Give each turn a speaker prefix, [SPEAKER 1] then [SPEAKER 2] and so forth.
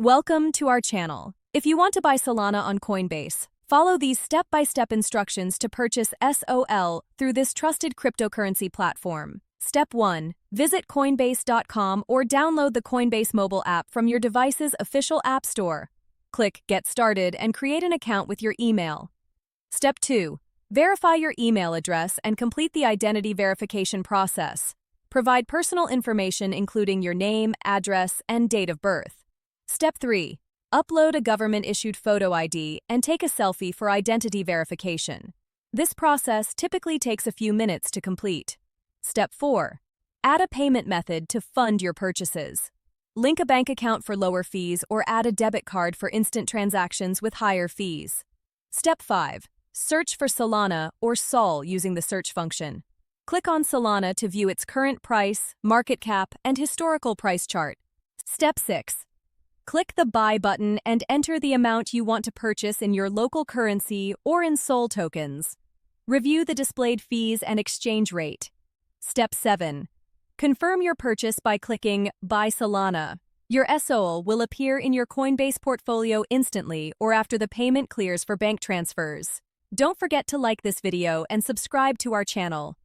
[SPEAKER 1] Welcome to our channel. If you want to buy Solana on Coinbase, follow these step-by-step instructions to purchase SOL through this trusted cryptocurrency platform. Step 1. Visit Coinbase.com or download the Coinbase mobile app from your device's official app store. Click Get Started and create an account with your email. Step 2. Verify your email address and complete the identity verification process. Provide personal information including your name, address, and date of birth. Step 3. Upload a government-issued photo ID and take a selfie for identity verification. This process typically takes a few minutes to complete. Step 4. Add a payment method to fund your purchases. Link a bank account for lower fees or add a debit card for instant transactions with higher fees. Step 5. Search for Solana or SOL using the search function. Click on Solana to view its current price, market cap, and historical price chart. Step 6. Click the Buy button and enter the amount you want to purchase in your local currency or in SOL tokens. Review the displayed fees and exchange rate. Step 7. Confirm your purchase by clicking Buy Solana. Your SOL will appear in your Coinbase portfolio instantly or after the payment clears for bank transfers. Don't forget to like this video and subscribe to our channel.